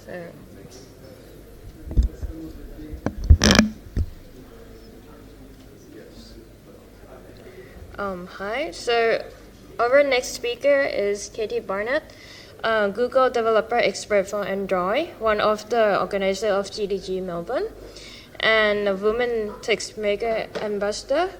Hi. So our next speaker is Katie Barnett, Google developer expert for Android, one of the organizers of GDG Melbourne, and a woman text maker ambassador.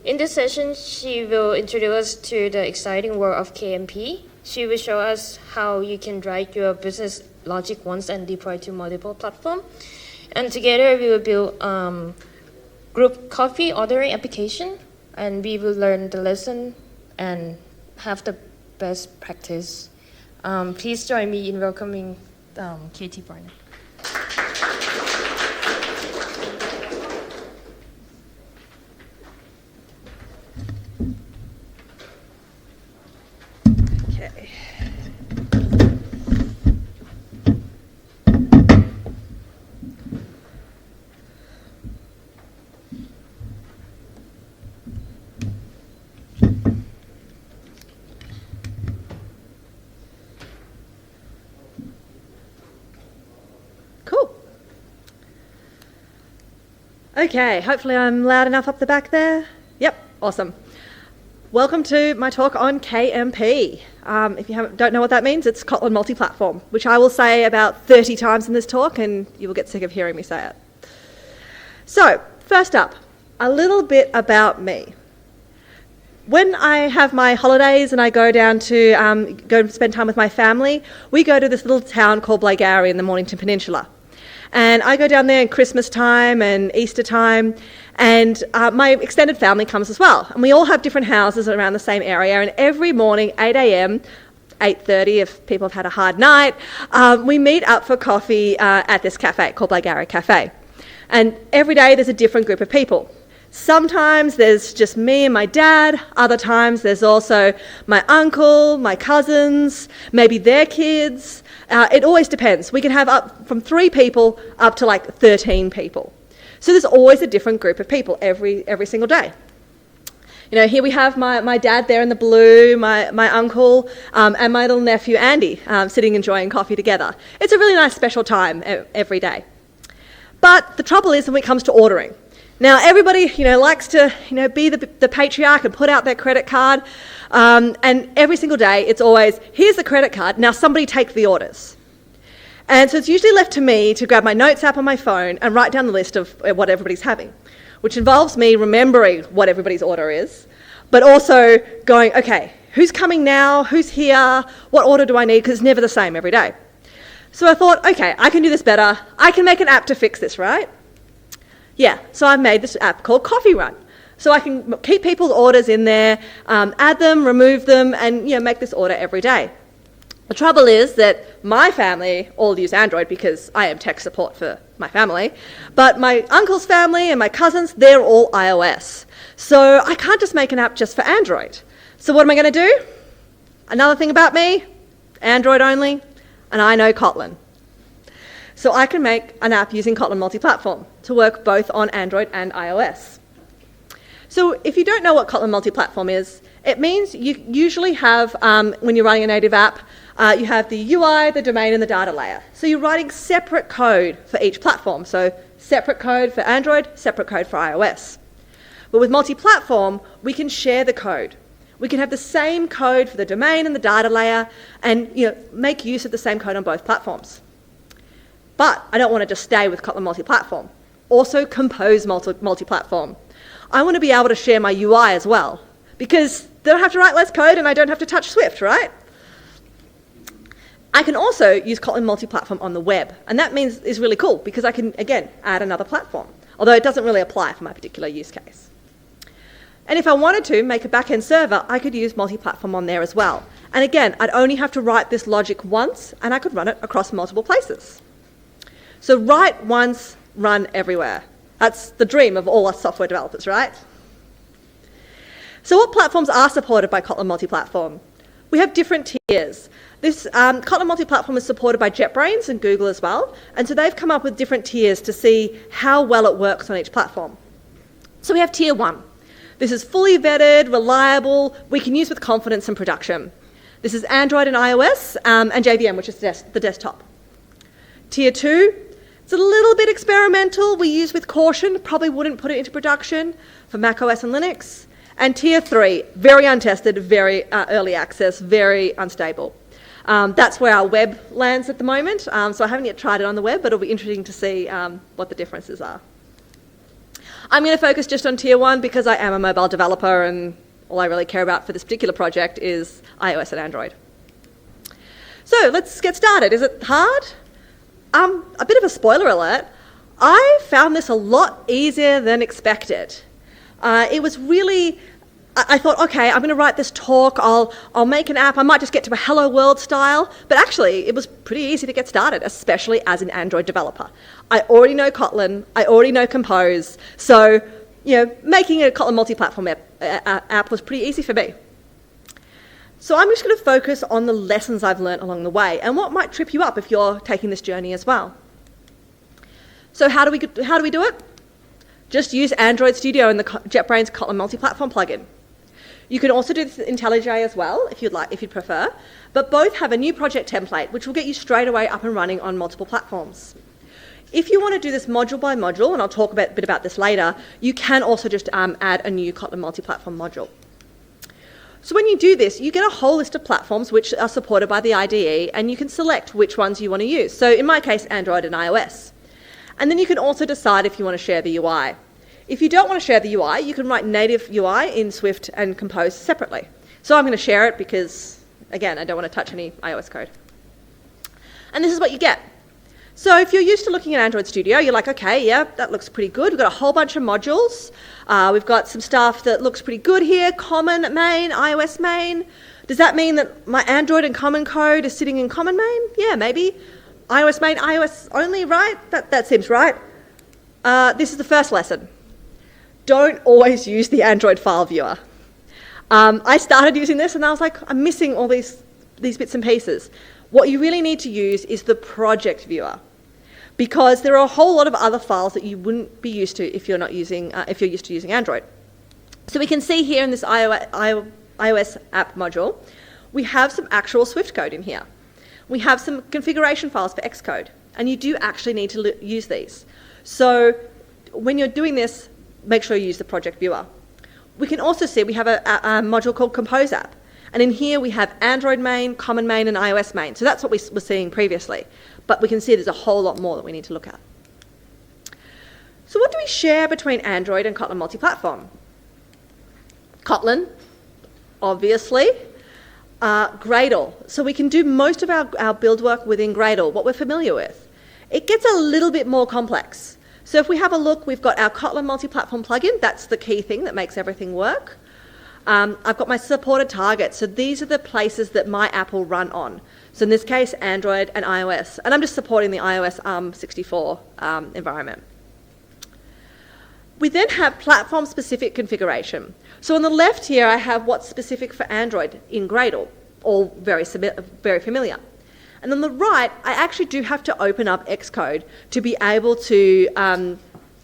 In this session, she will introduce us to the exciting world of KMP. She will show us how you can write your business logic once and deploy to multiple platforms. And together, we will build group coffee ordering application, and we will learn the lesson and have the best practice. Please join me in welcoming Katie Barnett. Okay. Cool. Okay, hopefully I'm loud enough up the back there. Yep, awesome. Welcome to my talk on KMP. If you don't know what that means, it's Kotlin Multiplatform, which I will say about 30 times in this talk, and you will get sick of hearing me say it. So, first up, a little bit about me. When I have my holidays and I go down to go and spend time with my family, we go to this little town called Blackgowrie in the Mornington Peninsula. And I go down there in Christmas time and Easter time, and my extended family comes as well. And we all have different houses around the same area, and every morning, 8 a.m, 8:30 if people have had a hard night, we meet up for coffee at this cafe called Blackgowrie Cafe. And every day there's a different group of people. Sometimes there's just me and my dad, other times there's also my uncle, my cousins, maybe their kids. It always depends. We can have up from 3 people up to like 13 people. So there's always a different group of people every single day. You know, here we have my dad there in the blue, my uncle, and my little nephew Andy sitting enjoying coffee together. It's a really nice special time every day. But the trouble is when it comes to ordering. Now, everybody, likes to, be the patriarch and put out their credit card. And every single day, it's always, here's the credit card, now somebody take the orders. And so it's usually left to me to grab my notes app on my phone and write down the list of what everybody's having, which involves me remembering what everybody's order is, but also going, okay, who's coming now, who's here, what order do I need, because it's never the same every day. So I thought, okay, I can do this better. I can make an app to fix this, right? Yeah, so I've made this app called Coffee Run. So I can keep people's orders in there, add them, remove them, and make this order every day. The trouble is that my family all use Android because I am tech support for my family, but my uncle's family and my cousins, they're all iOS. So I can't just make an app just for Android. So what am I going to do? Another thing about me, Android only, and I know Kotlin. So I can make an app using Kotlin Multiplatform to work both on Android and iOS. So if you don't know what Kotlin Multiplatform is, it means you usually have, when you're running a native app, you have the UI, the domain, and the data layer. So you're writing separate code for each platform. So separate code for Android, separate code for iOS. But with multi-platform, we can share the code. We can have the same code for the domain and the data layer and make use of the same code on both platforms. But I don't want to just stay with Kotlin Multiplatform. Also compose multi-platform. I want to be able to share my UI as well, because they don't have to write less code and I don't have to touch Swift, right? I can also use Kotlin Multiplatform on the web, and that means is really cool because I can, again, add another platform, although it doesn't really apply for my particular use case. And if I wanted to make a backend server, I could use multi-platform on there as well. And again, I'd only have to write this logic once, and I could run it across multiple places. So write once, run everywhere. That's the dream of all us software developers, right? So what platforms are supported by Kotlin Multiplatform? We have different tiers. This Kotlin Multiplatform is supported by JetBrains and Google as well, and so they've come up with different tiers to see how well it works on each platform. So we have tier 1. This is fully vetted, reliable, we can use with confidence in production. This is Android and iOS, and JVM, which is the desktop. Tier 2, it's a little bit experimental. We use with caution, probably wouldn't put it into production for macOS and Linux. And Tier 3, very untested, very early access, very unstable. That's where our web lands at the moment. So I haven't yet tried it on the web, but it'll be interesting to see what the differences are. I'm going to focus just on Tier 1 because I am a mobile developer and all I really care about for this particular project is iOS and Android. So let's get started. Is it hard? A bit of a spoiler alert. I found this a lot easier than expected. It was really, I thought, okay, I'm going to write this talk, I'll make an app, I might just get to a hello world style, but actually it was pretty easy to get started, especially as an Android developer. I already know Kotlin, I already know Compose, so making a Kotlin multi-platform app was pretty easy for me. So I'm just going to focus on the lessons I've learned along the way and what might trip you up if you're taking this journey as well. So how do we do it? Just use Android Studio and the JetBrains Kotlin Multiplatform plugin. You can also do this in IntelliJ as well, if you'd prefer, but both have a new project template, which will get you straight away up and running on multiple platforms. If you want to do this module by module, and I'll talk a bit about this later, you can also just add a new Kotlin Multiplatform module. So when you do this, you get a whole list of platforms which are supported by the IDE, and you can select which ones you want to use. So in my case, Android and iOS. And then you can also decide if you want to share the UI. If you don't want to share the UI, you can write native UI in Swift and Compose separately. So I'm going to share it because, again, I don't want to touch any iOS code. And this is what you get. So if you're used to looking at Android Studio, you're like, okay, yeah, that looks pretty good. We've got a whole bunch of modules. We've got some stuff that looks pretty good here. Common main, iOS main. Does that mean that my Android and common code is sitting in common main? Yeah, maybe. iOS main, iOS only, right? That seems right. This is the first lesson. Don't always use the Android file viewer. I started using this and I was like, I'm missing all these bits and pieces. What you really need to use is the project viewer, because there are a whole lot of other files that you wouldn't be used to if you're used to using Android. So we can see here in this iOS app module, we have some actual Swift code in here. We have some configuration files for Xcode, and you do actually need to use these. So when you're doing this, make sure you use the project viewer. We can also see we have a module called Compose app. And in here we have Android main, common main, and iOS main. So that's what we were seeing previously. But we can see there's a whole lot more that we need to look at. So what do we share between Android and Kotlin Multiplatform? Kotlin, obviously. Gradle. So we can do most of our build work within Gradle, what we're familiar with. It gets a little bit more complex. So if we have a look, we've got our Kotlin Multiplatform plugin. That's the key thing that makes everything work. I've got my supported targets. So these are the places that my app will run on. So in this case, Android and iOS. And I'm just supporting the iOS ARM64 environment. We then have platform-specific configuration. So on the left here, I have what's specific for Android in Gradle, all very familiar. And on the right, I actually do have to open up Xcode to be able to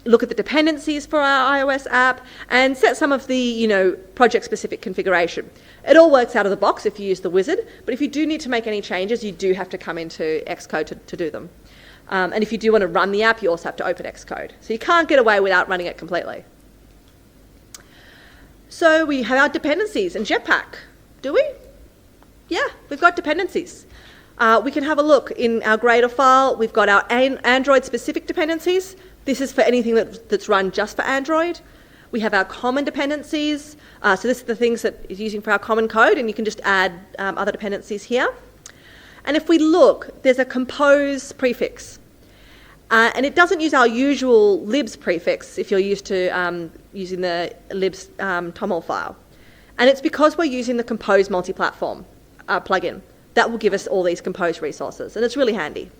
look at the dependencies for our iOS app and set some of the project-specific configuration. It all works out of the box if you use the wizard, but if you do need to make any changes, you do have to come into Xcode to do them. And if you do want to run the app, you also have to open Xcode. So you can't get away without running it completely. So we have our dependencies and Jetpack. Do we? Yeah, we've got dependencies. We can have a look in our Gradle file. We've got our Android-specific dependencies. This is for anything that's run just for Android. We have our common dependencies. So this is the things that is using for our common code, and you can just add other dependencies here. And if we look, there's a compose prefix. And it doesn't use our usual libs prefix if you're used to using the libs toml file. And it's because we're using the Compose Multiplatform plugin. That will give us all these Compose resources, and it's really handy.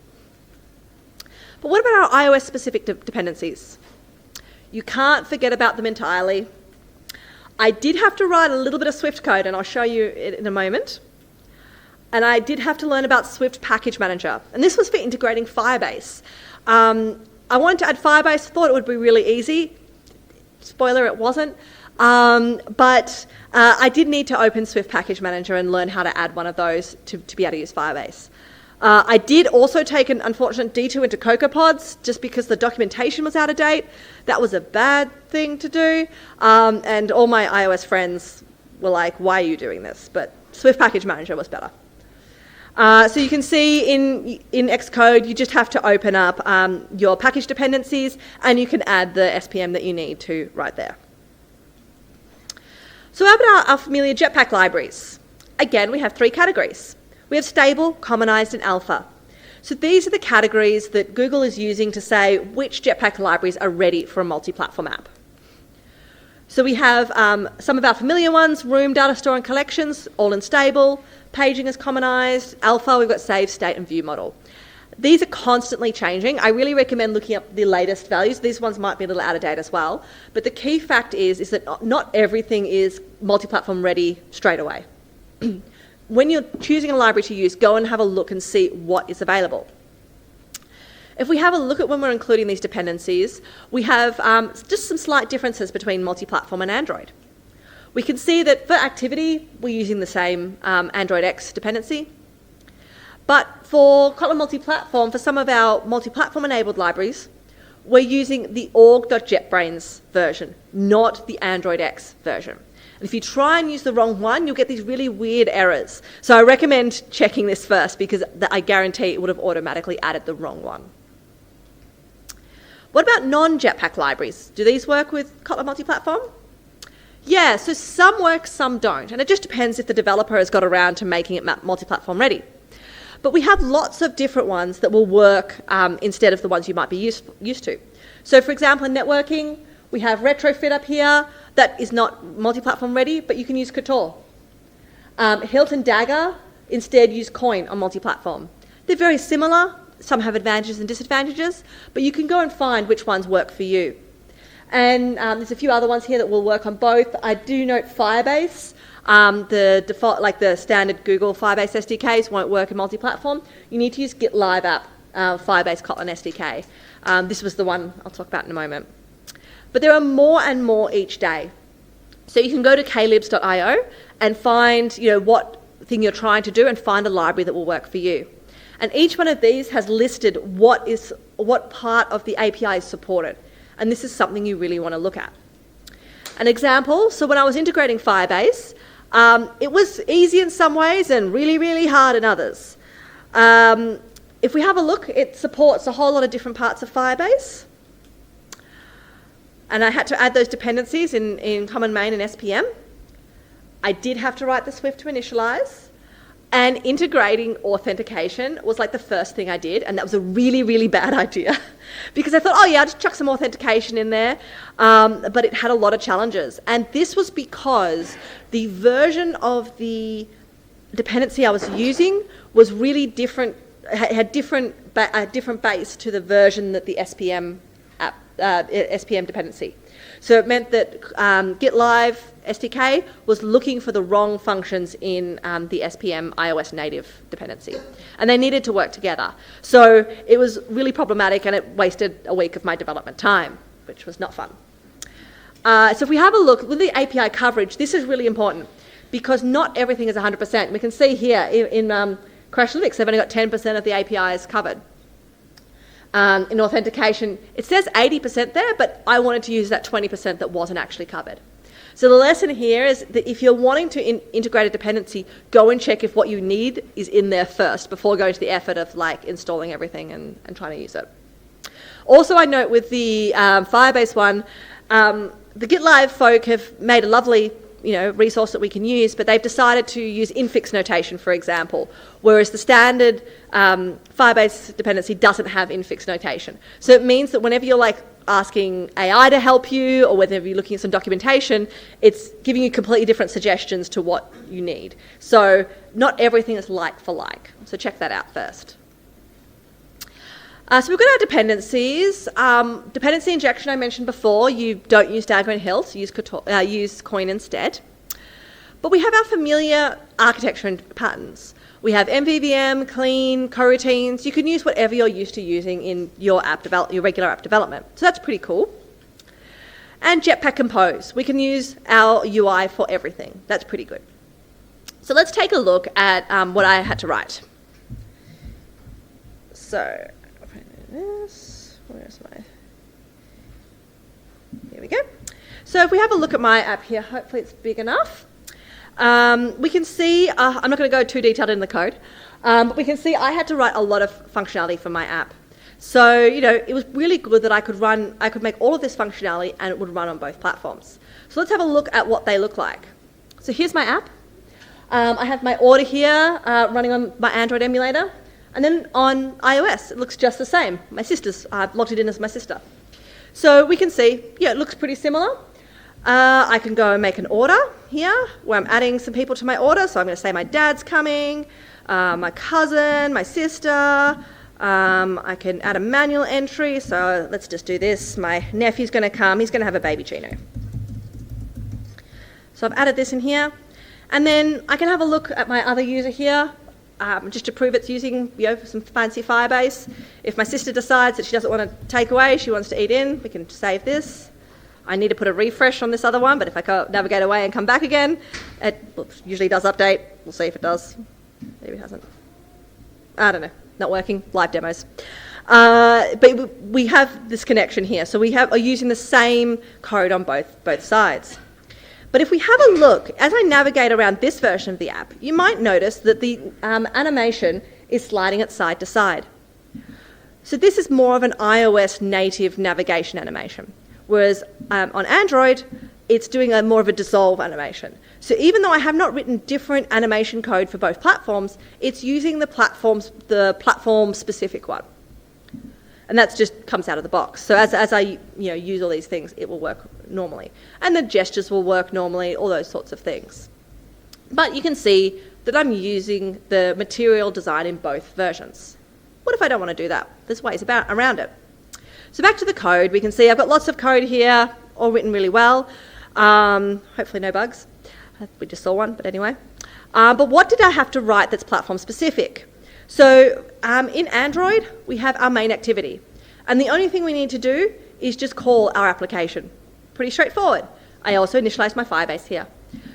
But what about our iOS-specific dependencies? You can't forget about them entirely. I did have to write a little bit of Swift code, and I'll show you it in a moment. And I did have to learn about Swift Package Manager, and this was for integrating Firebase. I wanted to add Firebase, thought it would be really easy. Spoiler, it wasn't. But I did need to open Swift Package Manager and learn how to add one of those to be able to use Firebase. I did also take an unfortunate detour into CocoaPods just because the documentation was out of date. That was a bad thing to do. And all my iOS friends were like, why are you doing this? But Swift Package Manager was better. So you can see in Xcode, you just have to open up your package dependencies and you can add the SPM that you need to right there. So how about our familiar Jetpack libraries? Again, we have 3 categories. We have stable, commonized, and alpha. So these are the categories that Google is using to say which Jetpack libraries are ready for a multi-platform app. So we have some of our familiar ones: Room, Data Store and Collections, all in stable. Paging is commonized. Alpha, we've got Save, State, and View Model. These are constantly changing. I really recommend looking up the latest values. These ones might be a little out of date as well. But the key fact is that not everything is multi-platform ready straight away. When you're choosing a library to use, go and have a look and see what is available. If we have a look at when we're including these dependencies, we have just some slight differences between multi-platform and Android. We can see that for activity, we're using the same Android X dependency. But for Kotlin Multiplatform, for some of our multi-platform enabled libraries, we're using the org.jetbrains version, not the Android X version. And if you try and use the wrong one, you'll get these really weird errors. So I recommend checking this first because I guarantee it would have automatically added the wrong one. What about non-Jetpack libraries? Do these work with Kotlin Multiplatform? Yeah, so some work, some don't. And it just depends if the developer has got around to making it multi-platform ready. But we have lots of different ones that will work instead of the ones you might be used to. So for example, in networking, we have Retrofit up here. That is not multi-platform ready, but you can use Couture. Hilt and Dagger instead use Coin on multi-platform. They're very similar. Some have advantages and disadvantages, but you can go and find which ones work for you. And there's a few other ones here that will work on both. I do note Firebase. The default, like the standard Google Firebase SDKs, won't work in multi-platform. You need to use GitLab app, Firebase Kotlin SDK. This was the one I'll talk about in a moment. But there are more and more each day. So you can go to klibs.io and find what thing you're trying to do and find a library that will work for you. And each one of these has listed what part of the API is supported. And this is something you really want to look at. An example, so when I was integrating Firebase, it was easy in some ways and really, really hard in others. If we have a look, it supports a whole lot of different parts of Firebase. And I had to add those dependencies in common main and SPM. I did have to write the Swift to initialize. And integrating authentication was like the first thing I did, and that was a really, really bad idea because I thought, oh yeah, I'll just chuck some authentication in there, but it had a lot of challenges. And this was because the version of the dependency I was using was really different, had a different base to the version that the SPM dependency. So it meant that GitLive SDK was looking for the wrong functions in the SPM iOS native dependency. And they needed to work together. So it was really problematic and it wasted a week of my development time, which was not fun. So if we have a look with the API coverage, this is really important because not everything is 100%. We can see here in Crashlytics, they've only got 10% of the APIs covered. In authentication, it says 80% there, but I wanted to use that 20% that wasn't actually covered. So the lesson here is that if you're wanting to integrate a dependency, go and check if what you need is in there first before going to the effort of installing everything and trying to use it. Also, I note with the Firebase one, the GitLive folk have made a lovely resource that we can use, but they've decided to use infix notation, for example, whereas the standard Firebase dependency doesn't have infix notation. So it means that whenever you're asking AI to help you or whenever you're looking at some documentation, it's giving you completely different suggestions to what you need. So not everything is like for like. So check that out first. So we've got our dependencies. Dependency injection I mentioned before, you don't use Dagger and Hilt, use Coin instead. But we have our familiar architecture and patterns. We have MVVM, clean, coroutines. You can use whatever you're used to using in your regular app development. So that's pretty cool. And Jetpack Compose. We can use our UI for everything. That's pretty good. So let's take a look at what I had to write. So, this, where's my, here we go. So if we have a look at my app here, hopefully it's big enough. We can see, I'm not going to go too detailed in the code, but we can see I had to write a lot of functionality for my app. So, it was really good that I could make all of this functionality and it would run on both platforms. So let's have a look at what they look like. So here's my app. I have my order here running on my Android emulator. And then on iOS, it looks just the same. I've logged it in as my sister. So we can see, it looks pretty similar. I can go and make an order here where I'm adding some people to my order. So I'm going to say my dad's coming, my cousin, my sister. I can add a manual entry. So let's just do this. My nephew's going to come. He's going to have a baby Gino. So I've added this in here. And then I can have a look at my other user here. Just to prove it's using some fancy Firebase. If my sister decides that she doesn't want to take away, she wants to eat in, we can save this. I need to put a refresh on this other one, but if I navigate away and come back again, it usually does update. We'll see if it does. Maybe it hasn't. I don't know. Not working. Live demos. But we have this connection here. So we are using the same code on both sides. But if we have a look, as I navigate around this version of the app, you might notice that the animation is sliding it side to side. So this is more of an iOS native navigation animation, whereas on Android, it's doing more of a dissolve animation. So even though I have not written different animation code for both platforms, it's using the platform-specific one. And that just comes out of the box. So as I use all these things, it will work normally. And the gestures will work normally, all those sorts of things. But you can see that I'm using the material design in both versions. What if I don't want to do that? There's ways around it. So back to the code, we can see I've got lots of code here, all written really well. Hopefully no bugs. We just saw one, but anyway. But what did I have to write that's platform specific? So in Android, we have our main activity. And the only thing we need to do is just call our application. Pretty straightforward. I also initialize my Firebase here.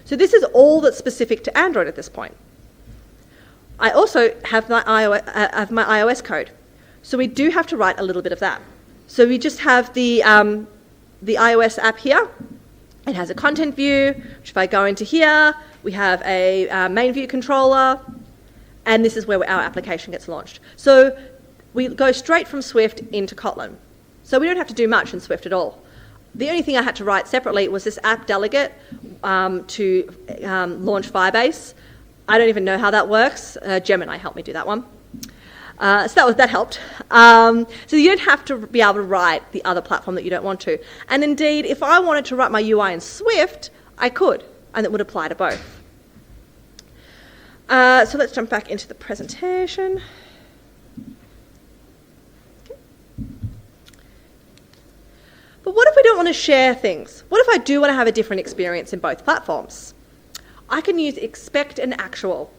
So this is all that's specific to Android at this point. I also have my iOS code. So we do have to write a little bit of that. So we just have the iOS app here. It has a content view, which if I go into here, we have a main view controller. And this is where our application gets launched. So we go straight from Swift into Kotlin. So we don't have to do much in Swift at all. The only thing I had to write separately was this app delegate to launch Firebase. I don't even know how that works. Gemini helped me do that one. So that helped. So you don't have to be able to write the other platform that you don't want to. And indeed, if I wanted to write my UI in Swift, I could, and it would apply to both. So let's jump back into the presentation. Okay. But what if we don't want to share things? What if I do want to have a different experience in both platforms? I can use expect and actual.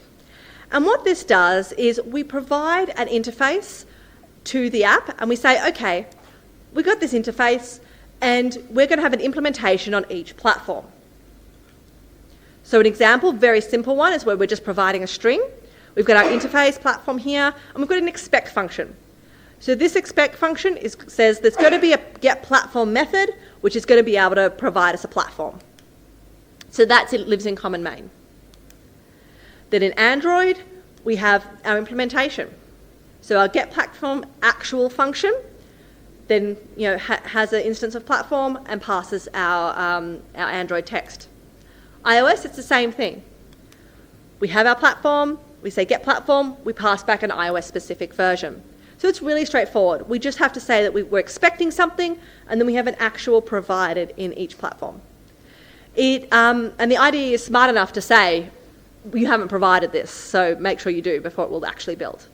And what this does is we provide an interface to the app and we say, okay, we've got this interface and we're going to have an implementation on each platform. So an example, very simple one, is where we're just providing a string. We've got our interface platform here, and we've got an expect function. So this expect function says there's going to be a get platform method, which is going to be able to provide us a platform. So it lives in common main. Then in Android, we have our implementation. So our get platform actual function then has an instance of platform and passes our Android text. iOS, it's the same thing. We have our platform, we say get platform, we pass back an iOS specific version. So it's really straightforward. We just have to say that we're expecting something and then we have an actual provided in each platform. And the IDE is smart enough to say, you haven't provided this, so make sure you do before it will actually build.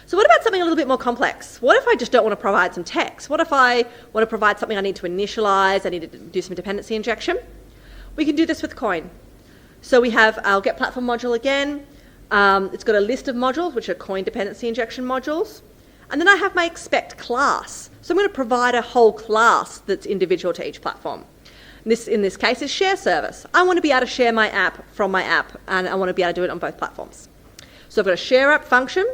So what about something a little bit more complex? What if I just don't want to provide some text? What if I want to provide something I need to initialize, I need to do some dependency injection? We can do this with Coin. So we have our get platform module again. It's got a list of modules, which are Coin dependency injection modules. And then I have my expect class. So I'm going to provide a whole class that's individual to each platform. This, in this case, is share service. I want to be able to share my app from my app, and I want to be able to do it on both platforms. So I've got a share app function,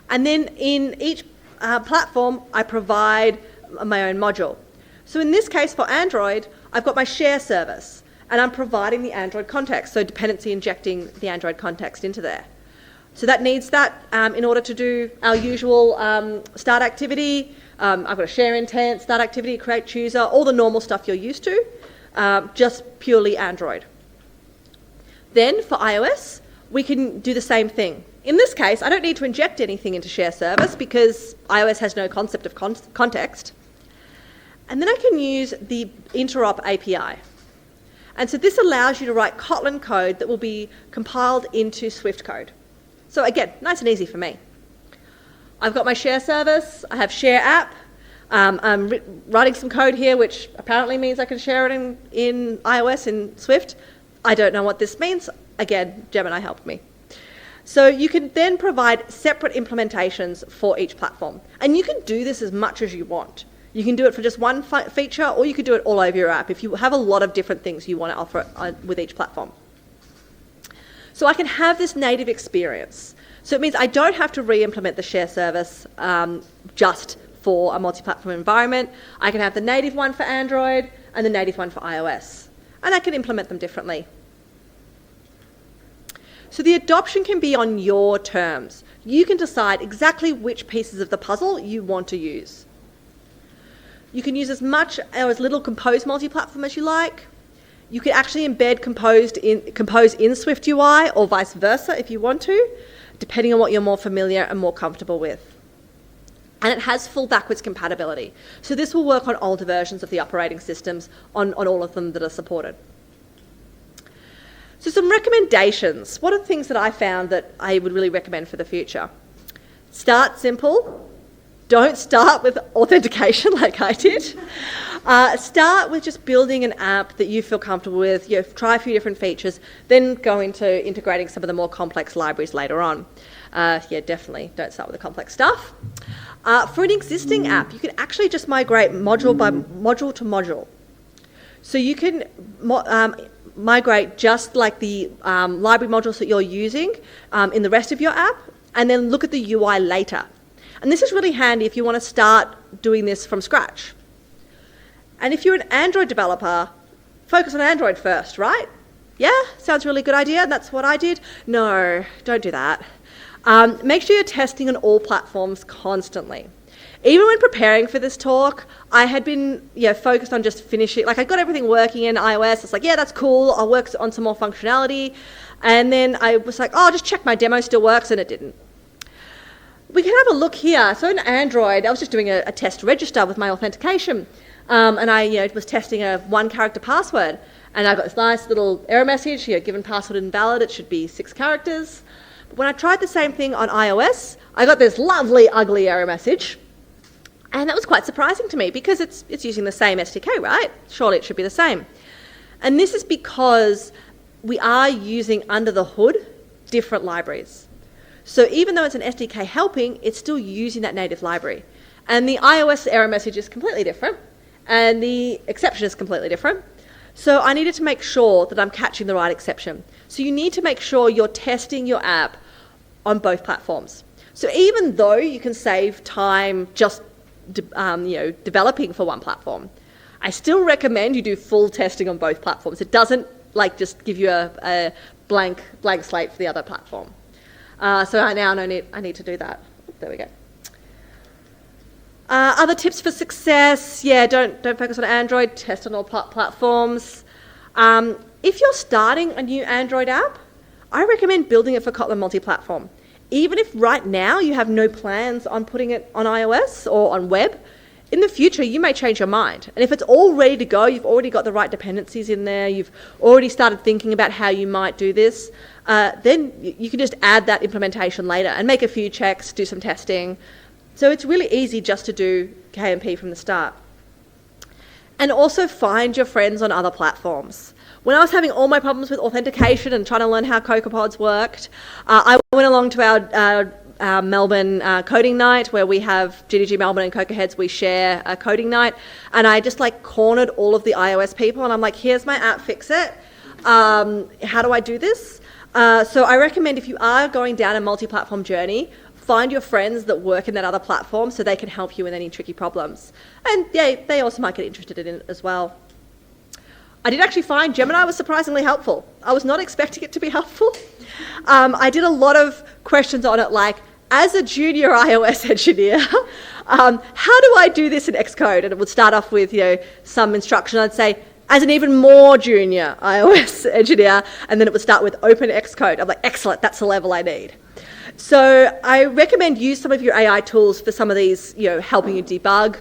And then in each platform, I provide my own module. So in this case for Android, I've got my share service, and I'm providing the Android context, so dependency injecting the Android context into there. So that needs that in order to do our usual start activity. I've got a share intent, start activity, create chooser, all the normal stuff you're used to, just purely Android. Then for iOS, we can do the same thing. In this case, I don't need to inject anything into share service because iOS has no concept of context. And then I can use the interop API. And so this allows you to write Kotlin code that will be compiled into Swift code. So again, nice and easy for me. I've got my share service, I have share app, I'm writing some code here which apparently means I can share it in iOS in Swift. I don't know what this means. Again, Gemini helped me. So you can then provide separate implementations for each platform. And you can do this as much as you want. You can do it for just one feature, or you could do it all over your app if you have a lot of different things you want to offer with each platform. So I can have this native experience. So it means I don't have to re-implement the share service just for a multi-platform environment. I can have the native one for Android and the native one for iOS. And I can implement them differently. So the adoption can be on your terms. You can decide exactly which pieces of the puzzle you want to use. You can use as much or as little Compose multi-platform as you like. You can actually embed Compose in Swift UI or vice versa if you want to, depending on what you're more familiar and more comfortable with. And it has full backwards compatibility. So this will work on older versions of the operating systems, on all of them that are supported. So some recommendations. What are the things that I found that I would really recommend for the future? Start simple. Don't start with authentication like I did. Start with just building an app that you feel comfortable with. Try a few different features, then go into integrating some of the more complex libraries later on. Definitely don't start with the complex stuff. For an existing app, you can actually just migrate module by module to module. So you can migrate just like the library modules that you're using in the rest of your app, and then look at the UI later. And this is really handy if you want to start doing this from scratch. And if you're an Android developer, focus on Android first, right? Yeah, sounds a really good idea, and that's what I did. No, don't do that. Make sure you're testing on all platforms constantly. Even when preparing for this talk, I had been focused on just finishing, like I got everything working in iOS. It's like, yeah, that's cool, I'll work on some more functionality. And then I was like, oh, just check my demo still works, and it didn't. We can have a look here. So in Android, I was just doing a test register with my authentication. And I was testing a 1-character password. And I got this nice little error message, given password invalid, it should be 6 characters. But when I tried the same thing on iOS, I got this lovely, ugly error message. And that was quite surprising to me because it's using the same SDK, right? Surely it should be the same. And this is because we are using under the hood different libraries. So even though it's an SDK helping, it's still using that native library. And the iOS error message is completely different, and the exception is completely different. So I needed to make sure that I'm catching the right exception. So you need to make sure you're testing your app on both platforms. So even though you can save time just developing for one platform, I still recommend you do full testing on both platforms. It doesn't just give you a blank slate for the other platform. So I need to do that. There we go. Other tips for success, don't focus on Android, test on all platforms. If you're starting a new Android app, I recommend building it for Kotlin Multiplatform. Even if right now you have no plans on putting it on iOS or on web, in the future you may change your mind. And if it's all ready to go, you've already got the right dependencies in there, you've already started thinking about how you might do this, then you can just add that implementation later and make a few checks, do some testing. So it's really easy just to do KMP from the start. And also find your friends on other platforms. When I was having all my problems with authentication and trying to learn how CocoaPods worked, I went along to our Melbourne coding night where we have GDG Melbourne and Cocoaheads, we share a coding night, and I just cornered all of the iOS people and I'm like, here's my app, fix it. How do I do this? So I recommend if you are going down a multi-platform journey, find your friends that work in that other platform so they can help you with any tricky problems. And yeah, they also might get interested in it as well. I did actually find Gemini was surprisingly helpful. I was not expecting it to be helpful. I did a lot of questions on it, like, as a junior iOS engineer, how do I do this in Xcode? And it would start off with, some instruction. I'd say, as an even more junior iOS engineer, and then it would start with open Xcode. I'm like, excellent, that's the level I need. So I recommend use some of your AI tools for some of these, helping you debug.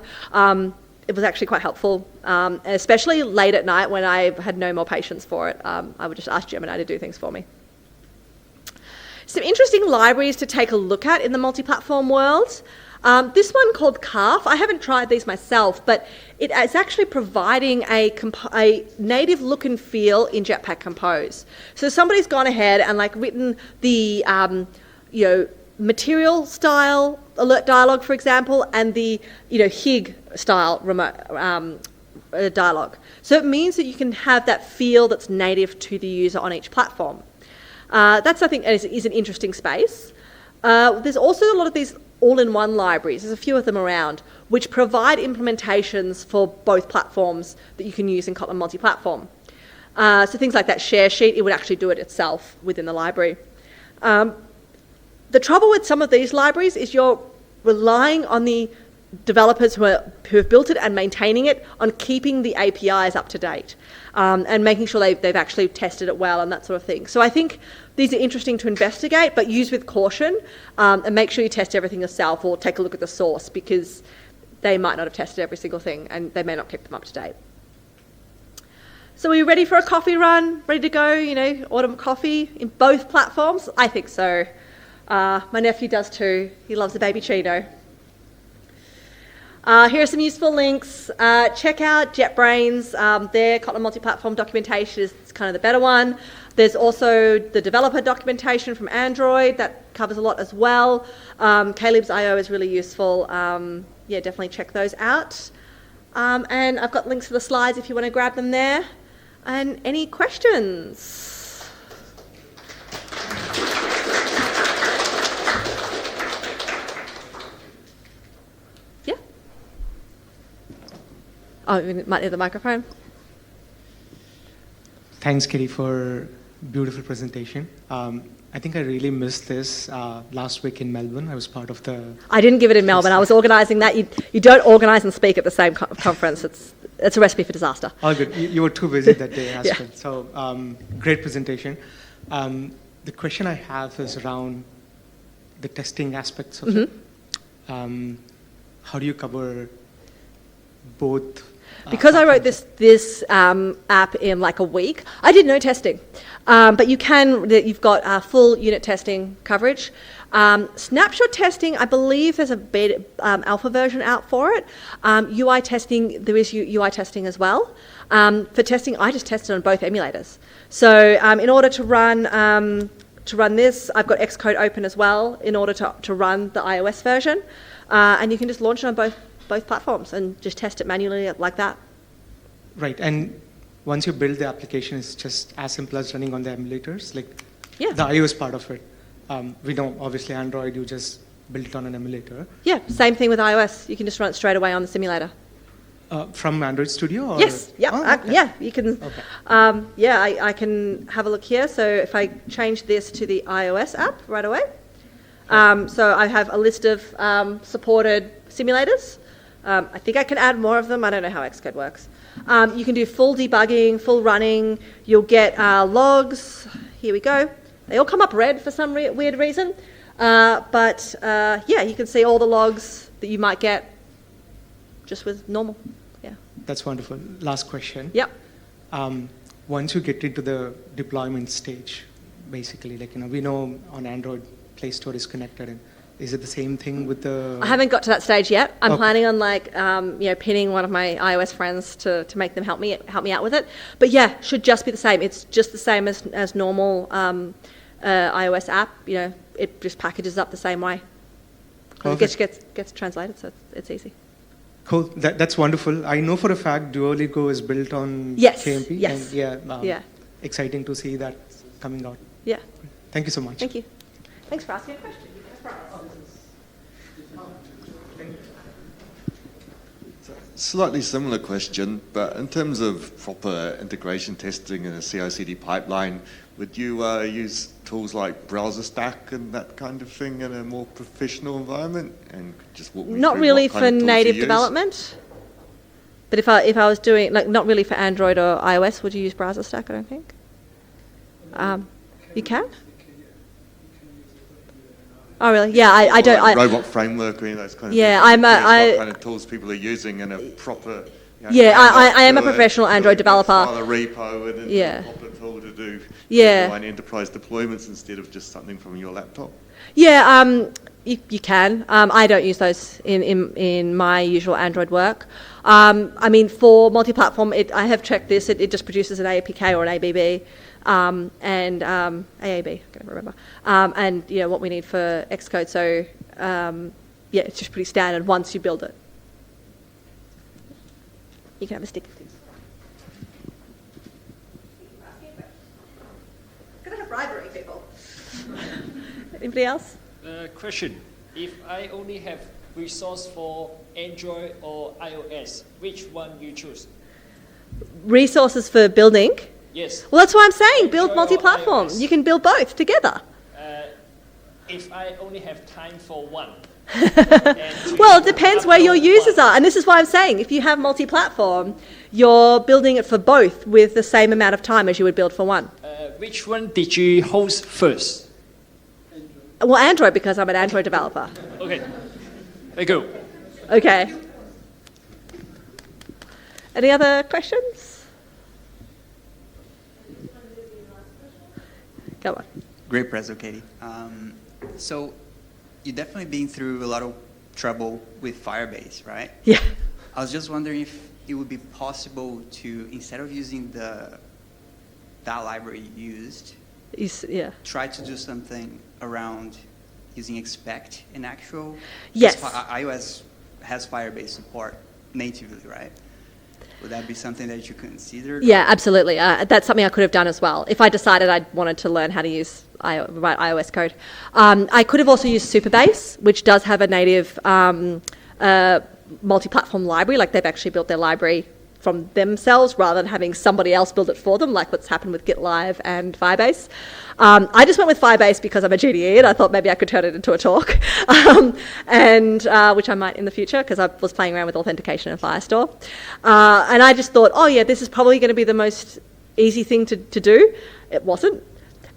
It was actually quite helpful, especially late at night when I had no more patience for it. I would just ask Gemini to do things for me. Some interesting libraries to take a look at in the multi-platform world. This one called Calf, I haven't tried these myself, but it is actually providing a native look and feel in Jetpack Compose. So somebody's gone ahead and written the material style alert dialog, for example, and the HIG style dialog. So it means that you can have that feel that's native to the user on each platform. That's, I think, is an interesting space. There's also a lot of these all-in-one libraries, there's a few of them around, which provide implementations for both platforms that you can use in Kotlin Multiplatform. So things like that share sheet, it would actually do it itself within the library. The trouble with some of these libraries is you're relying on the developers who have built it and maintaining it on keeping the APIs up to date and making sure they've actually tested it well and that sort of thing. So I think these are interesting to investigate, but use with caution and make sure you test everything yourself or take a look at the source, because they might not have tested every single thing and they may not keep them up to date. So are you ready for a coffee run? Ready to go, autumn coffee in both platforms? I think so. My nephew does too. He loves a baby Chino. Here are some useful links. Check out JetBrains. Their Kotlin Multiplatform documentation is kind of the better one. There's also the developer documentation from Android that covers a lot as well. Caleb's.io is really useful. Definitely check those out. And I've got links to the slides if you want to grab them there. And any questions? Yeah? Oh, you might need the microphone. Thanks, Kitty, for beautiful presentation. I think I really missed this last week in Melbourne. I was part of the... I didn't give it in Melbourne. I was organising that. You don't organise and speak at the same conference. It's a recipe for disaster. All good. You were too busy that day as Yeah. well. So great presentation. The question I have is around the testing aspects of it. How do you cover both? Because I wrote this app in like a week, I did no testing. But you've got full unit testing coverage. Snapshot testing, I believe there's a beta, alpha version out for it. UI testing, there is UI testing as well. For testing, I just tested on both emulators. So in order to run this, I've got Xcode open as well in order to run the iOS version. And you can just launch it on both platforms and just test it manually like that. Right, and once you build the application, it's just as simple as running on the emulators, like Yeah. the iOS part of it. We know, obviously, Android, you just build it on an emulator. Yeah, same thing with iOS. You can just run it straight away on the simulator. From Android Studio? Or? Yes, yeah, Oh, okay. yeah, you can. Okay. I can have a look here. So if I change this to the iOS app right away. So I have a list of supported simulators. I think I can add more of them. I don't know how Xcode works. You can do full debugging, full running. You'll get logs. Here we go. They all come up red for some weird reason. But you can see all the logs that you might get just with normal. Yeah. That's wonderful. Last question. Yep. Once you get into the deployment stage, basically, we know on Android, Play Store is connected. And is it the same thing with the... I haven't got to that stage yet. I'm Okay. planning on pinning one of my iOS friends to make them help me out with it. But yeah, should just be the same. It's just the same as normal iOS app. It just packages up the same way. It gets translated, so it's easy. Cool. That's wonderful. I know for a fact Duolingo is built on Yes, KMP. yes. And exciting to see that coming out. Yeah. Thank you so much. Thank you. Thanks for asking a question. Slightly similar question, but in terms of proper integration testing in a CI/CD pipeline, would you use tools like Browser Stack and that kind of thing in a more professional environment? And just walk me Not through really what kind for of tools you native use? development. But if I was doing, like, not really for Android or iOS, would you use Browser Stack? I don't think. You can? Oh, really? Yeah, I don't. Like robot framework or any of those kind of Yeah, things. I'm What kind of tools people are using in a proper. Yeah, I am a professional Android developer. File a repo and Yeah. a proper tool to do Yeah. genuine enterprise deployments instead of just something from your laptop. Yeah, you can. I don't use those in my usual Android work. I mean, for multi-platform, I have checked this. It just produces an APK or an ABB, and AAB. I can't remember. And what we need for Xcode. So yeah, it's just pretty standard once you build it. You can have a stick. Gonna have bribery, people. Anybody else? Question. If I only have resource for Android or iOS, which one you choose? Resources for building. Yes. Well, that's why I'm saying build Android or multi-platform. iOS? You can build both together. If I only have time for one. Well, it depends where your users are. And this is why I'm saying if you have multi-platform, you're building it for both with the same amount of time as you would build for one. Which one did you host first? Well, Android, because I'm an Android developer. Okay. There you go. Okay. Any other questions? Go on. Great preso, Katie. So you've definitely been through a lot of trouble with Firebase, right? Yeah. I was just wondering if it would be possible to, instead of using that library you used, Yeah. try to do something around using expect in actual. Yes. iOS has Firebase support natively, right? Would that be something that you considered? Yeah, absolutely. That's something I could have done as well. If I decided I wanted to learn how to write iOS code. I could have also used Supabase, which does have a native multi-platform library. Like they've actually built their library from themselves rather than having somebody else build it for them, like what's happened with GitLive and Firebase. I just went with Firebase because I'm a GDE and I thought maybe I could turn it into a talk, which I might in the future because I was playing around with authentication in Firestore. And I just thought, oh yeah, this is probably going to be the most easy thing to do. It wasn't.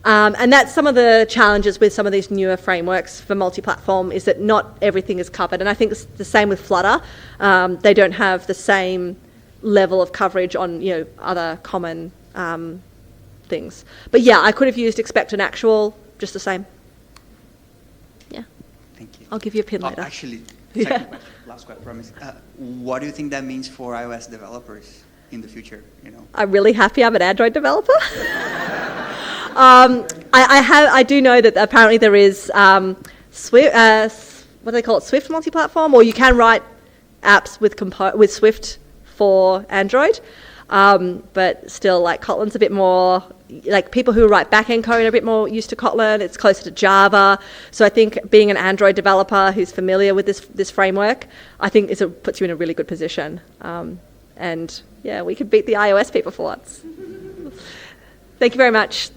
And that's some of the challenges with some of these newer frameworks for multi-platform is that not everything is covered. And I think it's the same with Flutter. They don't have the same level of coverage on other common things. But yeah, I could have used expect and actual just the same. Yeah. Thank you. I'll give you a pin later. Actually, Yeah. second question, last question, promise. What do you think that means for iOS developers in the future? I'm really happy I'm an Android developer. I do know that apparently there is Swift, what do they call it, Swift multi-platform, or you can write apps with Swift for Android, but still, like Kotlin's a bit more, like people who write back-end code are a bit more used to Kotlin. It's closer to Java. So I think being an Android developer who's familiar with this framework, I think puts you in a really good position. And yeah, we could beat the iOS people for once. Thank you very much.